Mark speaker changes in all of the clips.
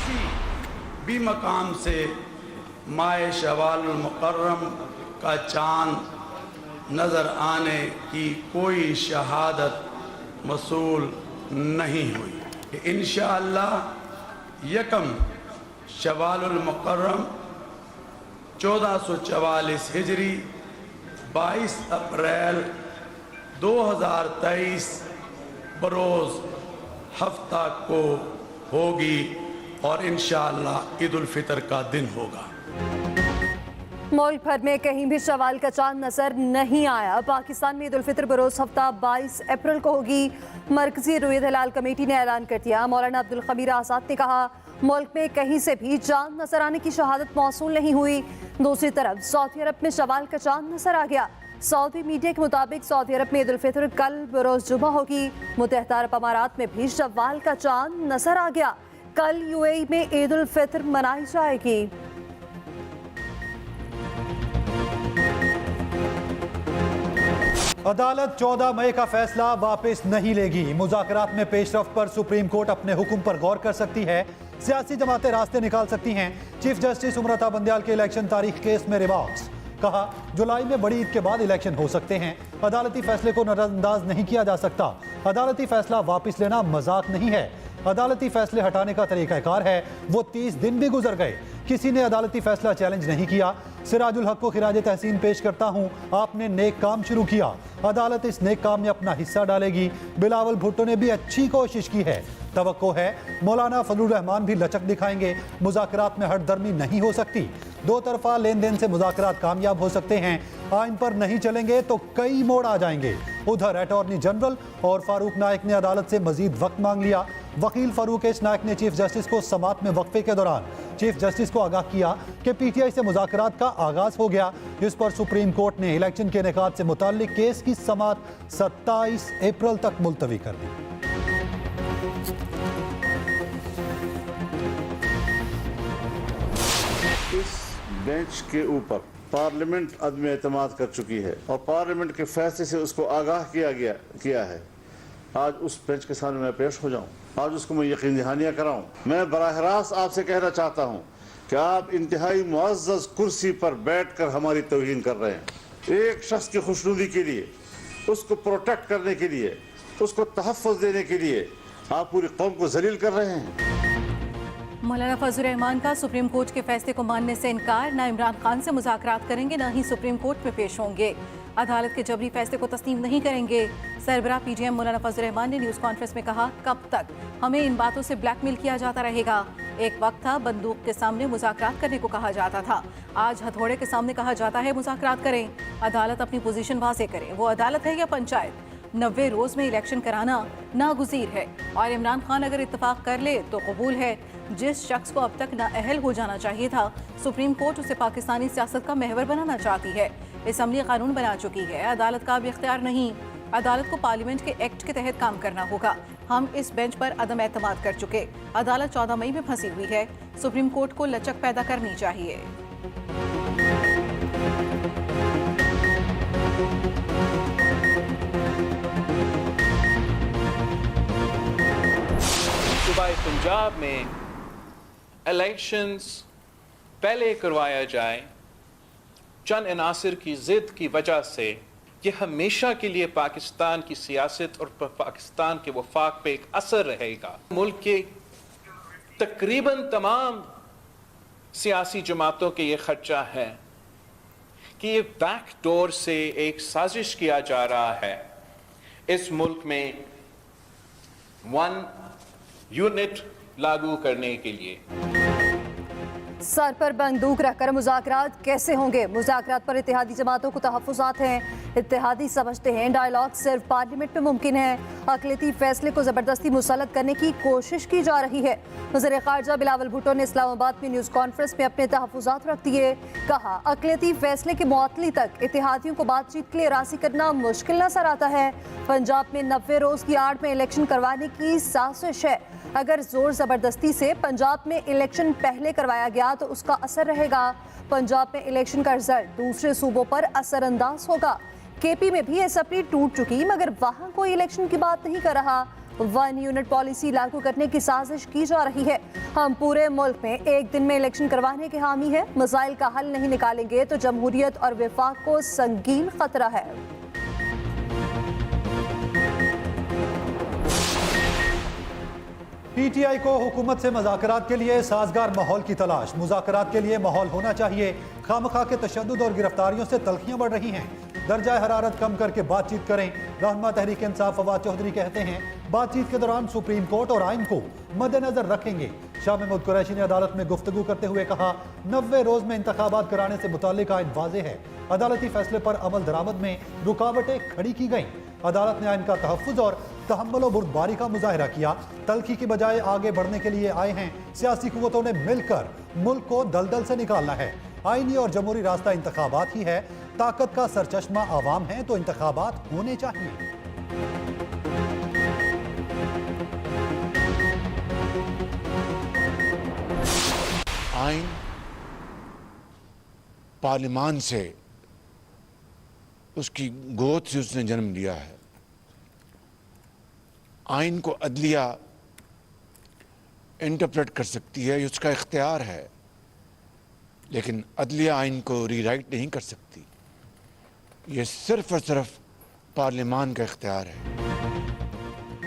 Speaker 1: किसी भी मकाम से माह शवाल मुकर्रम का चांद नज़र आने की कोई शहादत मसूल नहीं हुई। इंशाअल्लाह यकम शवालुल मुकर्रम 1444 हिजरी 22 अप्रैल 2023 बरोज़ हफ्ता को होगी और इंशाअल्लाह ईद उल फितर का दिन होगा।
Speaker 2: मुल्क भर में कहीं भी शवाल का चांद नजर नहीं आया। पाकिस्तान में ईद उल फितर बरोज़ हफ्ता 22 अप्रैल को होगी। मरकजी रुयत हिलाल कमेटी ने ऐलान कर दिया। मौलाना अब्दुल खबीर आज़ाद ने कहा मुल्क में कहीं से भी चांद नजर आने की शहादत मौसूल नहीं हुई। दूसरी तरफ सऊदी अरब में शवाल का चांद नजर आ गया। सऊदी मीडिया के मुताबिक सऊदी अरब में ईद उल फितर कल बरोज़ जुमा होगी। मुत्तहिदा अरब अमारात में भी शवाल का चांद नजर आ गया। कल यूएई में ईद उल फितर मनाई जाएगी।
Speaker 3: अदालत 14 मई का फैसला वापस नहीं लेगी। मुज़ाकरात में पेशरफ्त पर सुप्रीम कोर्ट अपने हुक्म पर गौर कर सकती है। सियासी जमातें रास्ते निकाल सकती हैं। चीफ जस्टिस उमरता बंदयाल के इलेक्शन तारीख केस में रिमार्क्स। कहा जुलाई में बड़ी ईद के बाद इलेक्शन हो सकते हैं। अदालती फैसले को नजरअंदाज नहीं किया जा सकता। अदालती फैसला वापस लेना मजाक नहीं है। अदालती फैसले हटाने का तरीकाकार है। वो 30 दिन भी गुजर गए, किसी ने अदालती फैसला चैलेंज नहीं किया। सिराजुल हक को खिराज तहसीन पेश करता हूँ, आपने नेक काम शुरू किया। अदालत इस नेक काम में अपना हिस्सा डालेगी। बिलावल भुट्टो ने भी अच्छी कोशिश की है। तवक्को है मौलाना फजलुर रहमान भी लचक दिखाएंगे। मुज़ाकरात में हटदर्मी नहीं हो सकती। दो तरफा लेन देन से मुज़ाकरात कामयाब हो सकते हैं। आइन पर नहीं चलेंगे तो कई मोड़ आ जाएंगे। उधर अटॉर्नी जनरल और फारूक नायक ने अदालत से मजीद वक्त मांग लिया। वकील फारूक एच नायक ने चीफ जस्टिस को समात में वक्फे के दौरान चीफ जस्टिस को आगाह किया कि पीटीआई से मुज़ाकरात का आगाज हो गया। इस पर सुप्रीम कोर्ट ने इलेक्शन के इनेकाद से मुताल्लिक केस की समात 27 अप्रैल तक मुलतवी कर दी।
Speaker 4: इस बेंच के ऊपर पार्लियामेंट अदम एतमाद कर चुकी है और पार्लियामेंट के फैसले से उसको आगाह किया है। आज उस बेंच के सामने मैं पेश हो जाऊं, आज उसको मैं यकीन दहानियाँ कराऊं। मैं बराह रास्त आपसे कहना चाहता हूं कि आप इंतहाई मुअज़्ज़ज़ कुर्सी पर बैठकर हमारी तौहीन कर रहे हैं। एक शख्स की खुशनुदी के लिए, उसको प्रोटेक्ट करने के लिए, उसको तहफ़्फ़ुज़ देने के लिए आप पूरी कौम को ज़लील कर रहे हैं।
Speaker 5: मौलाना फजलुर रहमान का सुप्रीम कोर्ट के फैसले को मानने से इनकार। न इमरान खान से मुज़ाकरात करेंगे, न ही सुप्रीम कोर्ट में पेश होंगे। अदालत के जबरी फैसले को तस्लीम नहीं करेंगे। सरबराह पीजीएम मौलाना फजलुर रहमान ने न्यूज़ कॉन्फ्रेंस में कहा, कब तक हमें इन बातों से ब्लैकमेल किया जाता रहेगा। एक वक्त था बंदूक के सामने मुज़ाकरात करने को कहा जाता था, आज हथौड़े के सामने कहा जाता है मुज़ाकरात करें। अदालत अपनी पोजीशन वाज़ेह करे। वो अदालत है या पंचायत? 90 रोज़ में इलेक्शन कराना नागुज़ीर है और इमरान खान अगर इत्तफाक कर ले तो कबूल है। जिस शख्स को अब तक नाअहल हो जाना चाहिए था, सुप्रीम कोर्ट उसे पाकिस्तानी सियासत का महवर बनाना चाहती है। असम्बली कानून बना चुकी है, अदालत का अब इख्तियार नहीं। अदालत को पार्लियामेंट के एक्ट के तहत काम करना होगा। हम इस बेंच पर अदम एतमाद कर चुके। अदालत 14 मई में फंसी हुई है। सुप्रीम कोर्ट को लचक पैदा करनी चाहिए।
Speaker 6: सूबाए पंजाब में इलेक्शंस पहले करवाया जाए, चंद अनासिर की जिद की वजह से ये हमेशा के लिए पाकिस्तान की सियासत और पाकिस्तान के वफाक पे एक असर रहेगा। मुल्क के तकरीबन तमाम सियासी जमातों के ये खर्चा है कि ये बैक डोर से एक साजिश किया जा रहा है इस मुल्क में 1 यूनिट लागू करने के लिए।
Speaker 2: सर पर बंदूक रखकर मुज़ाकरात कैसे होंगे? मुज़ाकरात पर इत्तेहादी जमातों को तहफ़्फ़ुज़ात हैं। इत्तेहादी समझते हैं डायलॉग सिर्फ पार्लियामेंट में मुमकिन है। अक़लियती फैसले को ज़बरदस्ती मुसल्लत करने की कोशिश की जा रही है। वज़ीर ख़ारजा बिलावल भुट्टो ने इस्लामाबाद में न्यूज़ कॉन्फ्रेंस में अपने तहफ़्फ़ुज़ात रख दिए। कहा अक़लियती फैसले के मुअत्तली तक इत्तेहादियों को बातचीत के लिए राज़ी करना मुश्किल नज़र आता है। पंजाब में 90 रोज़ की आड़ में इलेक्शन करवाने की साजिश है। अगर जोर ज़बरदस्ती से पंजाब में इलेक्शन पहले करवाया गया तो उसका असर रहेगा। पंजाब में इलेक्शन का रिजल्ट दूसरे सूबों पर असरअंदाज होगा। केपी में भी एसएपी टूट चुकी, मगर वहां कोई इलेक्शन की बात नहीं कर रहा। वन यूनिट पॉलिसी लागू करने की साजिश की जा रही है। हम पूरे मुल्क में एक दिन में इलेक्शन करवाने के हामी हैं। मसाइल का हल नहीं निकालेंगे तो जमहूरियत और विफाक को संगीन खतरा है।
Speaker 3: पीटीआई को हुकूमत से मुज़ाकरात के लिए साजगार माहौल की तलाश। मुज़ाकरात के लिए माहौल होना चाहिए। खामखा के तशद्दुद और गिरफ्तारियों से तल्खियां बढ़ रही हैं। दर्जा हरारत कम करके बातचीत करें। रहनुमा तहरीक इंसाफ फवाद चौधरी कहते हैं, बातचीत के दौरान सुप्रीम कोर्ट और आइन को मद्देनजर रखेंगे। शाह महमूद कुरैशी ने अदालत में गुफ्तगू करते हुए कहा, 90 रोज में इंतखाबात कराने से मुताल्लिक आइन वाज़ेह है। अदालती फैसले पर अमल दरामद में रुकावटें खड़ी की गईं। अदालत ने आइन का तहफ़्फ़ुज़ और तहम्मुल व बुर्दबारी का मुजाहिरा किया। तल्खी की बजाय आगे बढ़ने के लिए आए हैं। सियासी कुव्वतों ने मिलकर मुल्क को दलदल से निकालना है। आईनी और जमहूरी रास्ता इंतखाबात ही है। ताकत का सरचश्मा आवाम है तो इंतखाबात होने चाहिए।
Speaker 7: आइन पार्लिमान से, उसकी गोद से उसने जन्म लिया है। आइन को अदलिया इंटरप्रेट कर सकती है, ये उसका इख्तियार है, लेकिन अदलिया आइन को रीराइट नहीं कर सकती। ये सिर्फ और सिर्फ पार्लिमान का इख्तियार है।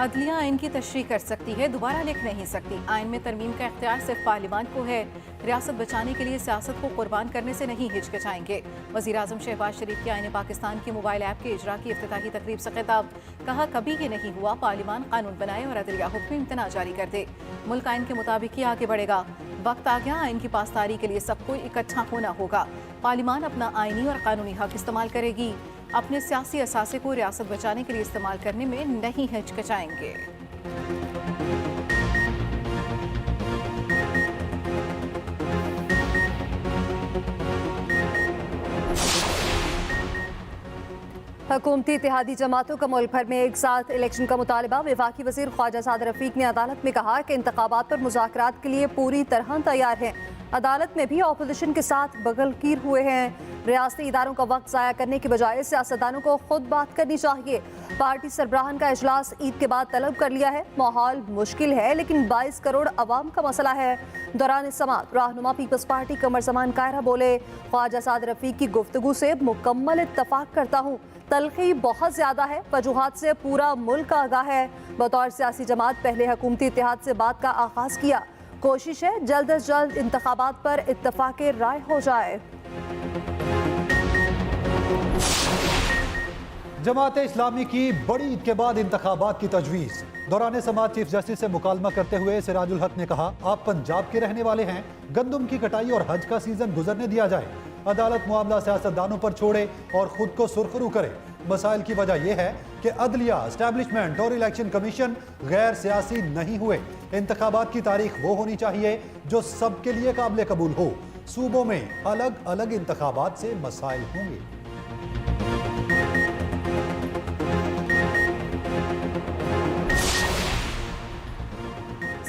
Speaker 5: अदलिया आइन की तशरीह कर सकती है, दोबारा लिख नहीं सकती। आइन में तरमीम का इख्तियार सिर्फ पार्लिमान को है। रियासत बचाने के लिए सियासत को कुर्बान करने से नहीं हिचकिचाएंगे। वज़ीर आज़म शहबाज शरीफ की आइन पाकिस्तान की मोबाइल ऐप के इजरा की इफ्तिताही तकरीब से खिताब। कहा, कभी ये नहीं हुआ पार्लिमान कानून बनाए और अदलिया हुक्म इम्तना जारी कर दे। मुल्क आइन के मुताबिक ही आगे बढ़ेगा। वक्त आ गया, आइन की पासदारी के लिए सबको इकट्ठा होना होगा। पार्लिमान अपना आइनी और कानूनी हक इस्तेमाल करेगी। अपने सियासी असासे को रियासत बचाने के लिए इस्तेमाल करने में नहीं हिचकिचाएंगे।
Speaker 2: हुकूमती इत्तेहादी जमातों का मुल्क भर में एक साथ इलेक्शन का मुतालबा। वफाकी वज़ीर ख्वाजा साद रफीक ने अदालत में कहा कि इंतखाबात पर मुज़ाकरात के लिए पूरी तरह तैयार हैं। अदालत में भी अपोजिशन के साथ बगलकीर हुए हैं। रियासती इदारों का वक्त ज़ाया करने के बजाय सियासतदानों को खुद बात करनी चाहिए। पार्टी सरबराहान का इजलास ईद के बाद तलब कर लिया है। माहौल मुश्किल है, लेकिन 22 करोड़ अवाम का मसला है। दौरान समात रहनुमा पीपल्स पार्टी कमर ज़मान कायरा बोले, ख्वाजा साद रफीक की गुफ्तगू से मुकम्मल इत्तफाक करता हूँ। तलखी बहुत ज्यादा है, वजूहात से पूरा मुल्क आगाह है। बतौर सियासी जमात पहले हुकूमती इत्तेहाद से बात का आगाज किया। कोशिश है जल्द अज जल्द इंतखाबात पर इत्तफाक राय हो जाए।
Speaker 3: जमात इस्लामी की बड़ी ईद के बाद इंतखाबात की तजवीज़। दौरान समात चीफ जस्टिस से मुकालमा करते हुए सिराजुल हक ने कहा, आप पंजाब के रहने वाले हैं, गंदम की कटाई और हज का सीजन गुजरने दिया जाए। अदालत मामला सियासतदानों पर छोड़े और खुद को सुरखरू करे। मसाइल की वजह यह है कि अदलिया, एस्टैब्लिशमेंट और इलेक्शन कमीशन गैर सियासी नहीं हुए। इंतखाबात की तारीख वो होनी चाहिए जो सबके लिए काबिल कबूल हो। सूबों में अलग अलग इंतखाबात से मसाइल होंगे।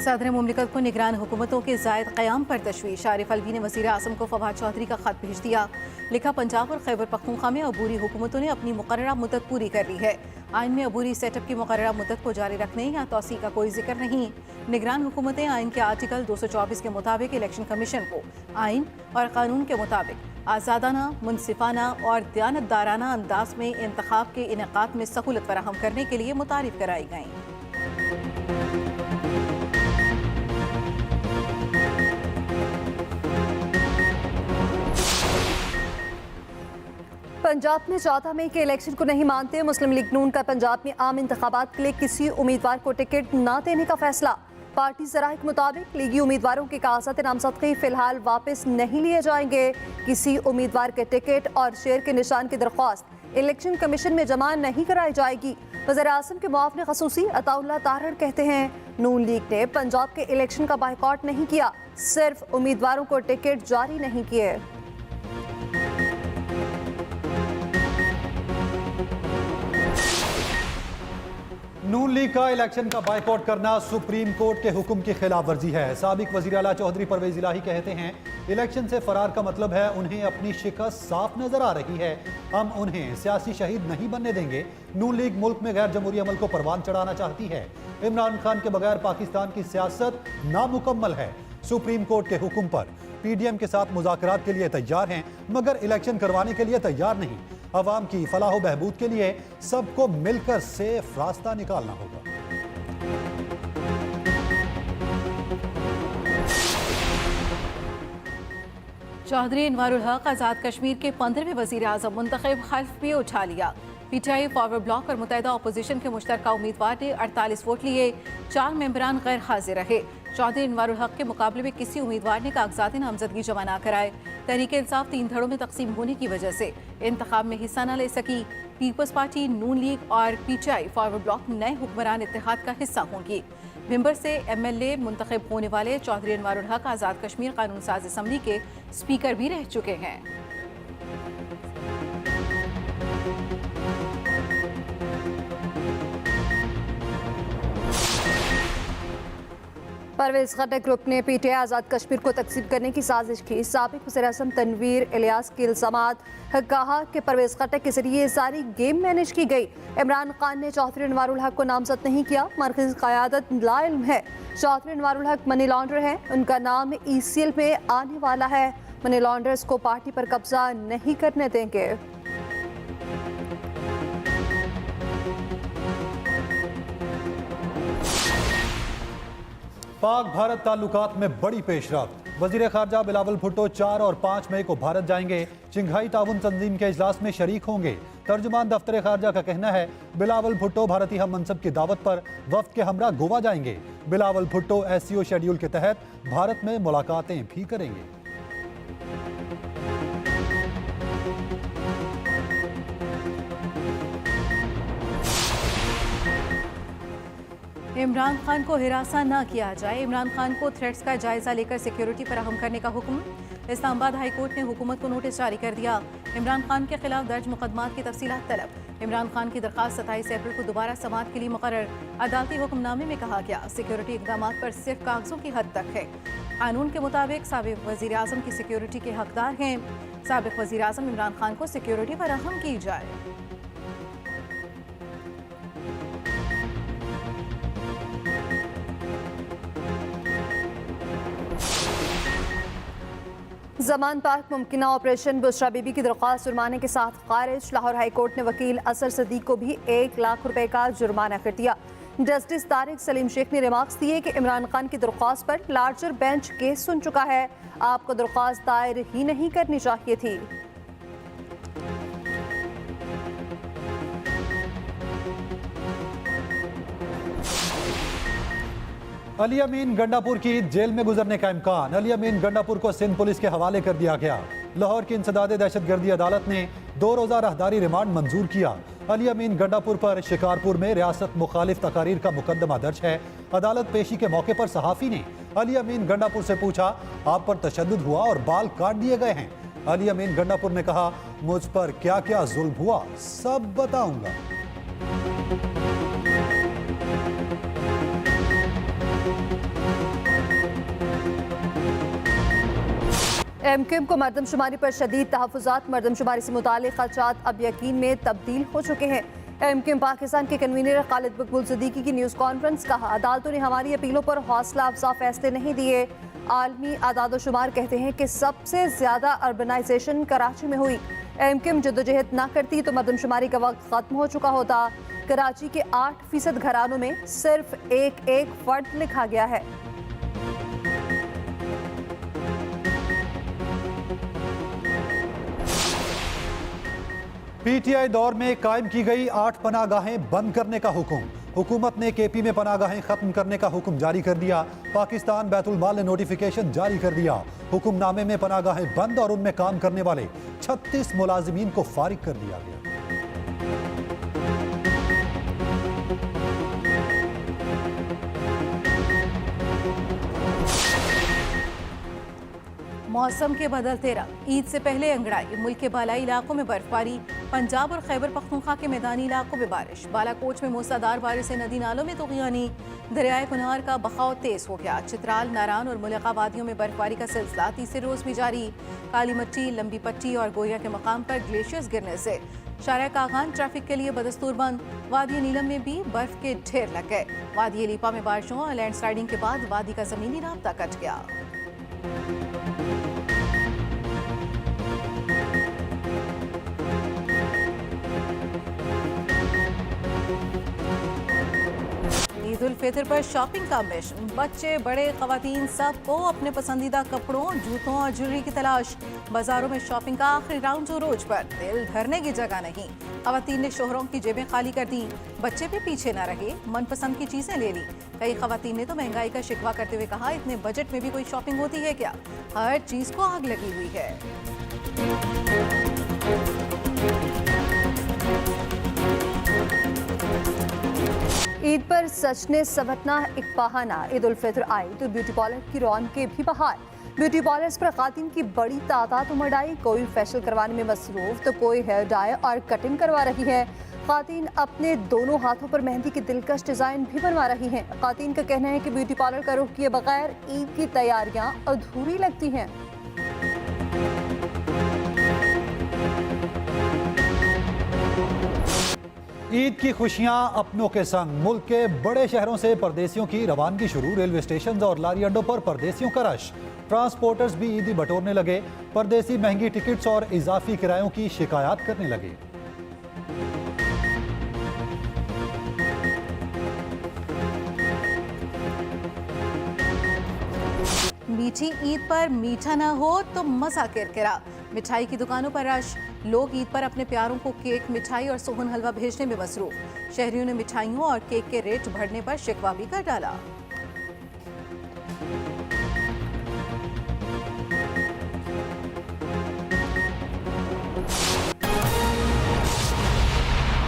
Speaker 5: सदर मुमलिकत को निगरान हुकूमतों के जायद क़याम पर तशवीश। आरिफ अलवी ने वज़ीर आज़म को फवाद चौधरी का खत भेज दिया। लिखा, पंजाब और खैबर पख्तूनख्वा में अबूरी हुकूमतों ने अपनी मुकर्ररा मुद्दत पूरी कर ली है। आइन में अबूरी सेटअप की मुकर्ररा मुद्दत को जारी रखने या तौसी का कोई जिक्र नहीं। निगरान हुकूमतें आइन के आर्टिकल 224 के मुताबिक इलेक्शन कमीशन को आइन और कानून के मुताबिक आज़ादाना, मुनसिफाना और दयानतदाराना अंदाज में इंतखाब के इनेकाद में सहूलत फराहम करने के लिए मुतारिफ कराई गईं।
Speaker 2: पंजाब में 14 मई के इलेक्शन को नहीं मानते। मुस्लिम लीग नून का पंजाब में आम इंतखाबात के लिए किसी उम्मीदवार को टिकट न देने का फैसला। पार्टी ज़राए के मुताबिक लीगी उम्मीदवारों के कागजात नामजदगी फिलहाल वापस नहीं लिए जाएंगे। किसी उम्मीदवार के टिकट और शेयर के निशान की दरख्वास्त इलेक्शन कमीशन में जमा नहीं कराई जाएगी। वज़ीर आज़म के मुआवने ख़ुसूसी अताउल्लाह तारड़ कहते हैं, नून लीग ने पंजाब के इलेक्शन का बायकॉट नहीं किया, सिर्फ उम्मीदवारों को टिकट जारी नहीं किए।
Speaker 3: नून लीग का इलेक्शन का बाइकआउट करना सुप्रीम कोर्ट के हुक्म की खिलाफ वर्जी है। साबिक वजीर आला चौधरी परवेज इलाही कहते हैं इलेक्शन से फरार का मतलब है उन्हें अपनी शिकस्त साफ नजर आ रही है। हम उन्हें सियासी शहीद नहीं बनने देंगे। नून लीग मुल्क में गैर जमहूरी अमल को परवान चढ़ाना चाहती है। इमरान खान के बगैर पाकिस्तान की सियासत नामुकम्मल है। सुप्रीम कोर्ट के हुक्म पर पीडीएम के साथ मुज़ाकरात के लिए तैयार हैं, मगर इलेक्शन करवाने के लिए तैयार नहीं। अवाम की फलाह बहबूद के लिए सबको मिलकर सेफ रास्ता निकालना होगा।
Speaker 5: चौधरी अनवारुल हक आज़ाद कश्मीर के 15वें वज़ीर आज़म मुंतखब हल्फ भी उठा लिया। पीटीआई, फॉरवर्ड ब्लॉक और मुत्तहिदा अपोजिशन के मुश्तरका उम्मीदवार ने 48 वोट लिए। 4 मेंबरान गैर हाजिर रहे। चौधरी अनवारुल हक के मुकाबले में किसी उम्मीदवार ने कागजात नामजदगी जमा न कराए। तहरीक इंसाफ 3 धड़ों में तकसीम होने की वजह से इंतखाब में हिस्सा न ले सकी। पीपल्स पार्टी, नून लीग और पीटीआई, फॉरवर्ड ब्लॉक नए हुक्मरान इत्तेहाद का हिस्सा होंगी। भिंबर से एमएलए मुंतखब होने वाले चौधरी अनवारुल हक आज़ाद कश्मीर कानून साज असम्बली के स्पीकर भी रह चुके हैं।
Speaker 2: परवेज खट्टक ग्रुप ने पीटीआई आज़ाद कश्मीर को तकसीम करने की साजिश की। साबिक वज़ीर-ए-आज़म तनवीर इलियास की इल्ज़ामात। कहा कि परवेज खट्टक के जरिए सारी गेम मैनेज की गई। इमरान खान ने चौधरी अनवारुल हक को नामजद नहीं किया। मरकज़ी क़यादत लाइल्म है। चौधरी अनवारुल हक मनी लॉन्डर हैं। उनका नाम ECL में आने वाला है। मनी लॉन्डर्स को पार्टी पर कब्जा नहीं करने देंगे।
Speaker 3: पाक भारत ताल्लुकात में बड़ी पेशरफ्त। वजीर खारजा बिलावल भुट्टो 4 और 5 मई को भारत जाएंगे। शंघाई ताउन तंजीम के इजलास में शरीक होंगे। तर्जुमान दफ्तर खारजा का कहना है बिलावल भुट्टो भारतीय हम मनसब की दावत पर वफ्द के हमरा गोवा जाएंगे। बिलावल भुट्टो SCO शेड्यूल के तहत भारत में मुलाकातें भी करेंगे।
Speaker 5: इमरान खान को हिरासा न किया जाए। इमरान खान को थ्रेट्स का जायजा लेकर सिक्योरिटी फराहम करने का हुक्म। इस्लामाबाद हाई कोर्ट ने हुकूमत को नोटिस जारी कर दिया। इमरान खान के खिलाफ दर्ज मुकदमात की तफसीलात तलब। इमरान खान की दरखास्त 27 अप्रैल को दोबारा समाअत के लिए मुकर्रर। अदालती हुक्मनामे में कहा गया सिक्योरिटी इकदाम पर सिर्फ कागजों की हद तक है। कानून के मुताबिक साबिक वजीर आजम की सिक्योरिटी के हकदार हैं। साबिक वजीर आजम इमरान खान को सिक्योरिटी फराहम की जाए।
Speaker 2: जमान पार्क मुमकिन ऑपरेशन बुशरा बीबी की दरख्वास्त जुर्माने के साथ खारिज। लाहौर हाई कोर्ट ने वकील असर सदीक को भी 1 लाख रुपए का जुर्माना कर दिया। जस्टिस तारिक सलीम शेख ने रिमार्क्स दिए कि इमरान खान की दरख्वास्त पर लार्जर बेंच केस सुन चुका है। आपको दरख्वास्त दायर ही नहीं करनी चाहिए थी।
Speaker 3: अली अमीन गंडापुर की जेल में गुजरने का इम्कान। अली अमीन गंडापुर को सिंध पुलिस के हवाले कर दिया गया। लाहौर की इंसदादे दहशतगर्दी अदालत ने 2 रोज़ा राहदारी रिमांड मंजूर किया। अली अमीन गंडापुर पर शिकारपुर में रियासत मुखालिफ तकारीर का मुकदमा दर्ज है। अदालत पेशी के मौके पर सहाफ़ी ने अली अमीन गंडापुर से पूछा, आप पर तशद्दुद हुआ और बाल काट दिए गए हैं। अली अमीन गंडापुर ने कहा, मुझ पर क्या क्या जुल्म हुआ सब बताऊंगा।
Speaker 2: MQM को मरदमशुमारी पर शदीद तहफ़्फ़ुज़ात। मरदमशुमारी से मुतालिक ख़दशात अब यकीन में तब्दील हो चुके हैं। MQM पाकिस्तान के कन्वीनर खालिद मकबूल सिद्दीकी की न्यूज़ कॉन्फ्रेंस। कहा, अदालतों ने हमारी अपीलों पर हौसला अफजा फैसले नहीं दिए। आलमी आदादोशुमार कहते हैं कि सबसे ज़्यादा अर्बनाइजेशन कराची में हुई। MQM जद्दोजहद न करती तो मरदमशुमारी का वक्त ख़त्म हो चुका होता। कराची के 8% घरानों में सिर्फ एक फर्द लिखा गया है।
Speaker 3: PTI दौर में कायम की गई 8 पनागाहें बंद करने का हुक्म। हुकूमत ने KP में पनागाहें खत्म करने का हुक्म जारी कर दिया। पाकिस्तान बैतुल माल ने नोटिफिकेशन जारी कर दिया। हुक्मनामे में पनागाहें बंद और उनमें काम करने वाले 36 मुलाजिमीन को फारिग कर दिया गया।
Speaker 5: मौसम के बदलते रंग। ईद से पहले अंगड़ाई। मुल्क के बालाई इलाकों में बर्फबारी। पंजाब और खैबर पख्तूनख्वा के मैदानी इलाकों में बारिश। बालाकोट में मूसलाधार बारिश से नदी नालों में तूफ़ानी। दरियाए कुनहार का बहाव तेज हो गया। चित्राल, नारान और मुलका वादियों में बर्फबारी का सिलसिला तीसरे रोज भी जारी। काली मट्टी, लंबी पट्टी और गोरिया के मकाम पर ग्लेशियर्स गिरने से शारा कागान ट्रैफिक के लिए बदस्तूर बंद। वादी नीलम में भी बर्फ के ढेर लग गए। वादी लीपा में बारिशों और लैंडस्लाइडिंग के बाद वादी का जमीनी राब्ता कट गया। ईद उल फितर पर शॉपिंग का मिशन। बच्चे, बड़े, खवातीन सबको अपने पसंदीदा कपड़ों, जूतों और ज्वेलरी की तलाश। बाजारों में शॉपिंग का आखिरी राउंड जो रोज पर दिल धरने की जगह नहीं। खवातीन ने शोहरों की जेबें खाली कर दी। बच्चे भी पीछे न रहे, मनपसंद की चीजें ले ली। कई खवातीन ने तो महंगाई का शिकवा करते हुए कहा, इतने बजट में भी कोई शॉपिंग होती है क्या? हर चीज को आग लगी हुई है।
Speaker 2: ईद पर सजने सवरना एक बहाना। ईद उल फितर आई तो ब्यूटी पार्लर की रौनकें भी बहार। ब्यूटी पार्लर्स पर खातिन की बड़ी तादाद उमड़ आई। कोई फेशियल करवाने में मसरूफ तो कोई हेयर डाई और कटिंग करवा रही है। खातिन अपने दोनों हाथों पर मेहंदी की दिलकश डिजाइन भी बनवा रही हैं। खातिन का कहना है कि ब्यूटी पार्लर का रुख किए बगैर ईद की तैयारियां अधूरी लगती हैं।
Speaker 3: ईद की खुशियां अपनों के संग। मुल्क के बड़े शहरों से परदेसियों की रवानगी शुरू। रेलवे स्टेशन और लारी अड्डों पर परदेसियों का रश। ट्रांसपोर्टर्स भी ईदी बटोरने लगे। परदेसी महंगी टिकट्स और इजाफी किरायों की शिकायत करने लगे।
Speaker 5: मीठी ईद पर मीठा ना हो तो मजा किरकिरा। मिठाई की दुकानों पर रश। लोग ईद पर अपने प्यारों को केक, मिठाई और सोहन हलवा भेजने में मसरूफ। शहरियों ने मिठाइयों और केक के रेट बढ़ने पर शिकवा भी कर डाला।